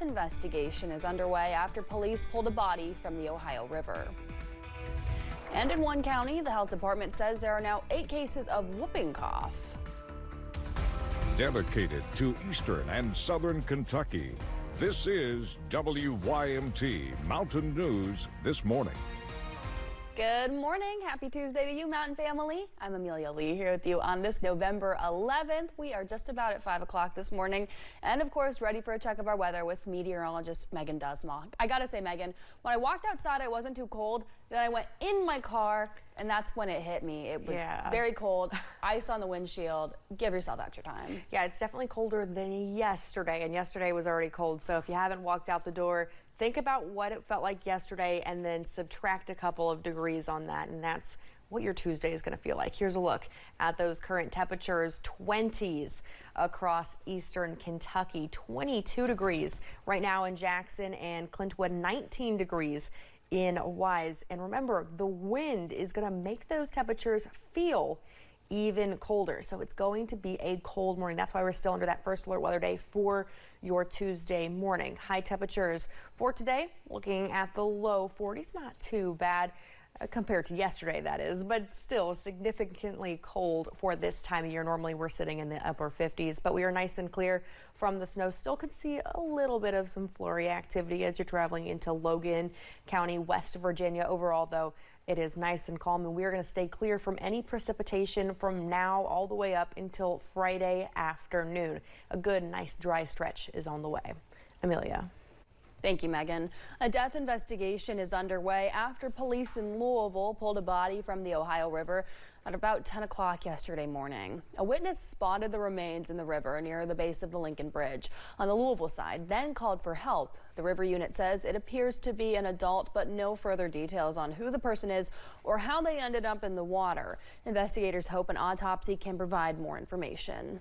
death investigation is underway after police pulled a body from the Ohio River. And in one county, the health department says there are now 8 cases of whooping cough. Dedicated to Eastern and Southern Kentucky, this is WYMT Mountain News This Morning. Good morning. Happy Tuesday to you, Mountain family. I'm Amelia Lee here with you on this November 11th. We are just about at 5 o'clock this morning and, of course, ready for a check of our weather with meteorologist Megan Dusma. I got to say, Megan, when I walked outside, I wasn't too cold. Then I went in my car, and that's when it hit me. It was very cold, ice on the windshield. Give yourself extra time. Yeah, it's definitely colder than yesterday, and yesterday was already cold. So if you haven't walked out the door, think about what it felt like yesterday and then subtract a couple of degrees on that, and that's what your Tuesday is going to feel like. Here's a look at those current temperatures. 20s across eastern Kentucky, 22 degrees right now in Jackson and Clintwood, 19 degrees in Wise. And remember, the wind is going to make those temperatures feel even colder. So it's going to be a cold morning. That's why we're still under that first alert weather day for your Tuesday morning. High temperatures for today, looking at the low 40s, not too bad. Compared to yesterday, that is, but still significantly cold for this time of year. Normally we're sitting in the upper 50s, but we are nice and clear from the snow. Still could see a little bit of some flurry activity as you're traveling into Logan County, West Virginia. Overall, though, it is nice and calm, and we're going to stay clear from any precipitation from now all the way up until Friday afternoon. A good, nice, dry stretch is on the way. Amelia. Thank you, Megan. A death investigation is underway after police in Louisville pulled a body from the Ohio River at about 10 o'clock yesterday morning. A witness spotted the remains in the river near the base of the Lincoln Bridge on the Louisville side, then called for help. The river unit says it appears to be an adult, but no further details on who the person is or how they ended up in the water. Investigators hope an autopsy can provide more information.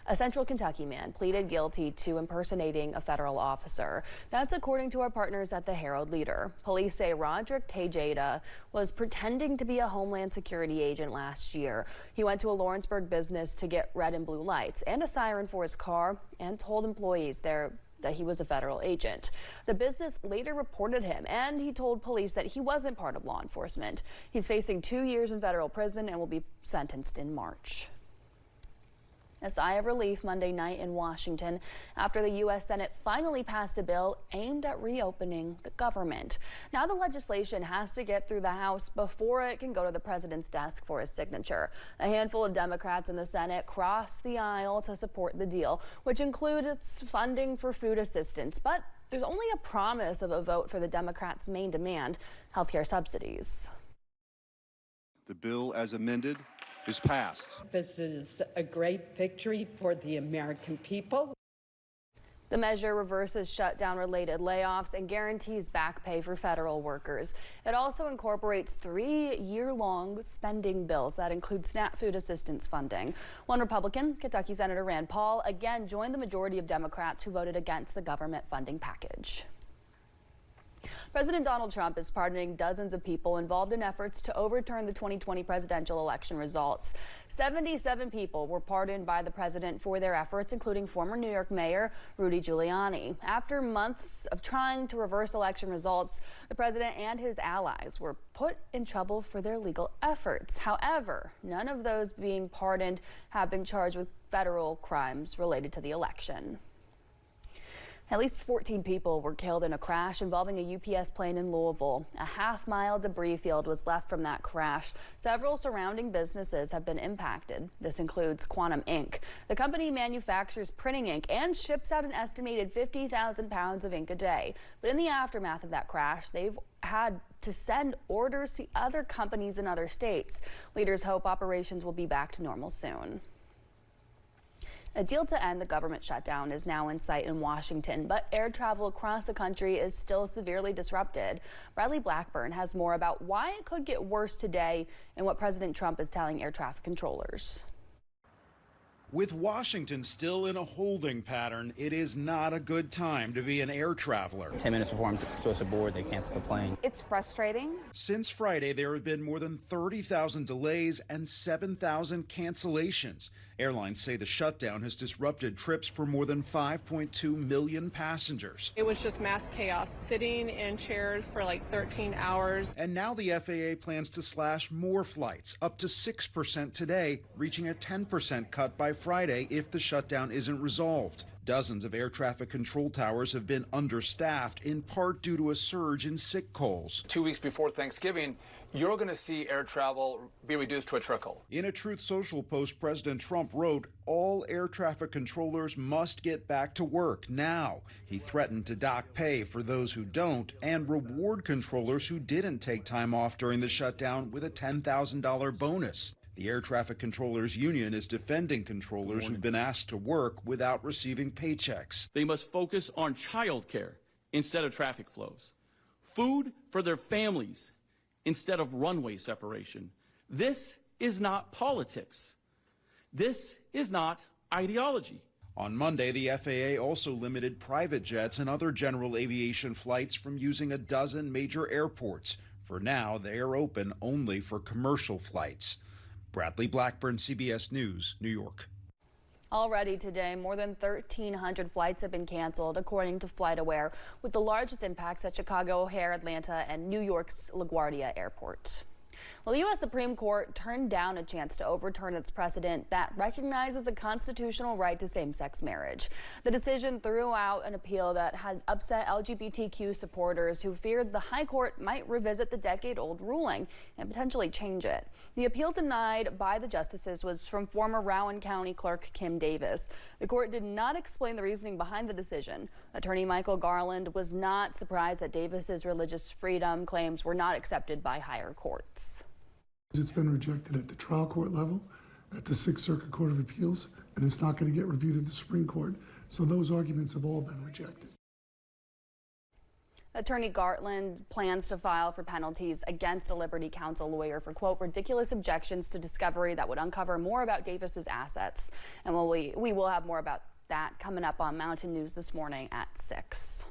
A Central Kentucky man pleaded guilty to impersonating a federal officer. That's according to our partners at the Herald-Leader. Police say Roderick Tejada was pretending to be a Homeland Security agent last year. He went to a Lawrenceburg business to get red and blue lights and a siren for his car and told employees there that he was a federal agent. The business later reported him, and he told police that he wasn't part of law enforcement. He's facing 2 years in federal prison and will be sentenced in March. A sigh of relief Monday night in Washington after the U.S. Senate finally passed a bill aimed at reopening the government. Now the legislation has to get through the House before it can go to the president's desk for his signature. A handful of Democrats in the Senate crossed the aisle to support the deal, which includes funding for food assistance. But there's only a promise of a vote for the Democrats' main demand, healthcare subsidies. The bill as amended is passed. This is a great victory for the American people. The measure reverses shutdown-related layoffs and guarantees back pay for federal workers. It also incorporates 3-year-long spending bills that include SNAP food assistance funding. One Republican, Kentucky Senator Rand Paul, again joined the majority of Democrats who voted against the government funding package. President Donald Trump is pardoning dozens of people involved in efforts to overturn the 2020 presidential election results. 77 people were pardoned by the president for their efforts, including former New York Mayor Rudy Giuliani. After months of trying to reverse election results, the president and his allies were put in trouble for their legal efforts. However, none of those being pardoned have been charged with federal crimes related to the election. At least 14 people were killed in a crash involving a UPS plane in Louisville. A half-mile debris field was left from that crash. Several surrounding businesses have been impacted. This includes Quantum Ink. The company manufactures printing ink and ships out an estimated 50,000 pounds of ink a day. But in the aftermath of that crash, they've had to send orders to other companies in other states. Leaders hope operations will be back to normal soon. A deal to end the government shutdown is now in sight in Washington, but air travel across the country is still severely disrupted. Bradley Blackburn has more about why it could get worse today and what President Trump is telling air traffic controllers. With Washington still in a holding pattern, it is not a good time to be an air traveler. 10 minutes before I'm supposed to board, they canceled the plane. It's frustrating. Since Friday, there have been more than 30,000 delays and 7,000 cancellations. Airlines say the shutdown has disrupted trips for more than 5.2 million passengers. It was just mass chaos, sitting in chairs for like 13 hours. And now the FAA plans to slash more flights, up to 6% today, reaching a 10% cut by Friday if the shutdown isn't resolved. Dozens of air traffic control towers have been understaffed, in part due to a surge in sick calls. 2 weeks before Thanksgiving, you're going to see air travel be reduced to a trickle. In a Truth Social post, President Trump wrote, all air traffic controllers must get back to work now. He threatened to dock pay for those who don't and reward controllers who didn't take time off during the shutdown with a $10,000 bonus. The Air Traffic Controllers Union is defending controllers who've been asked to work without receiving paychecks. They must focus on child care instead of traffic flows, food for their families instead of runway separation. This is not politics. This is not ideology. On Monday, the FAA also limited private jets and other general aviation flights from using a dozen major airports. For now, they are open only for commercial flights. Bradley Blackburn, CBS News, New York. Already today, more than 1,300 flights have been canceled, according to FlightAware, with the largest impacts at Chicago O'Hare, Atlanta, and New York's LaGuardia Airport. Well, the U.S. Supreme Court turned down a chance to overturn its precedent that recognizes a constitutional right to same-sex marriage. The decision threw out an appeal that had upset LGBTQ supporters who feared the High Court might revisit the decade-old ruling and potentially change it. The appeal denied by the justices was from former Rowan County Clerk Kim Davis. The court did not explain the reasoning behind the decision. Attorney Michael Garland was not surprised that Davis's religious freedom claims were not accepted by higher courts. It's been rejected at the trial court level, at the Sixth Circuit Court of Appeals, and it's not going to get reviewed at the Supreme Court. So those arguments have all been rejected. Attorney Garland plans to file for penalties against a Liberty Counsel lawyer for, quote, ridiculous objections to discovery that would uncover more about Davis's assets. And we will have more about that coming up on Mountain News this morning at 6.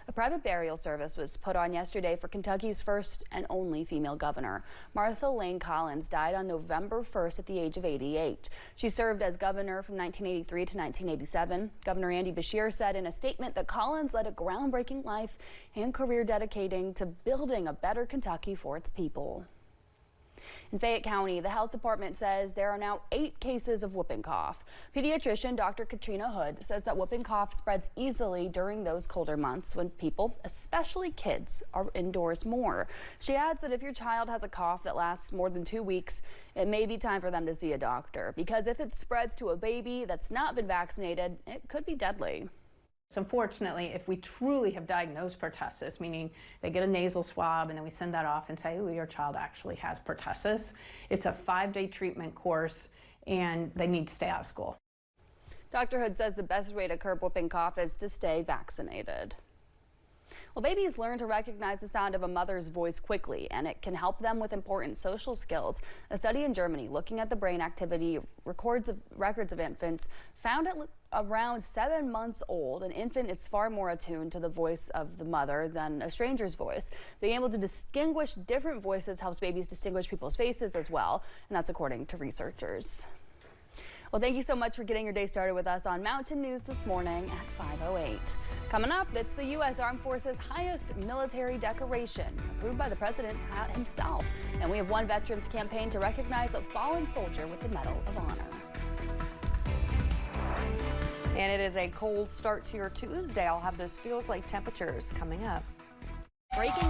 A private burial service was put on yesterday for Kentucky's first and only female governor. Martha Lane Collins died on November 1st at the age of 88. She served as governor from 1983 to 1987. Governor Andy Beshear said in a statement that Collins led a groundbreaking life and career dedicating to building a better Kentucky for its people. In Fayette County, the health department says there are now 8 cases of whooping cough. Pediatrician Dr. Katrina Hood says that whooping cough spreads easily during those colder months when people, especially kids, are indoors more. She adds that if your child has a cough that lasts more than 2 weeks, it may be time for them to see a doctor, because if it spreads to a baby that's not been vaccinated, it could be deadly. So unfortunately, if we truly have diagnosed pertussis, meaning they get a nasal swab and then we send that off and say, oh, your child actually has pertussis, it's a 5-day treatment course and they need to stay out of school. Dr. Hood says the best way to curb whooping cough is to stay vaccinated. Well, babies learn to recognize the sound of a mother's voice quickly, and it can help them with important social skills. A study in Germany looking at the brain activity records of infants found at around 7 months old, an infant is far more attuned to the voice of the mother than a stranger's voice. Being able to distinguish different voices helps babies distinguish people's faces as well, and that's according to researchers. Well, thank you so much for getting your day started with us on Mountain News this morning at 5:08. Coming up, it's the U.S. Armed Forces' highest military decoration, approved by the President himself. And we have one veterans campaign to recognize a fallen soldier with the Medal of Honor. And it is a cold start to your Tuesday. I'll have those feels like temperatures coming up. Breaking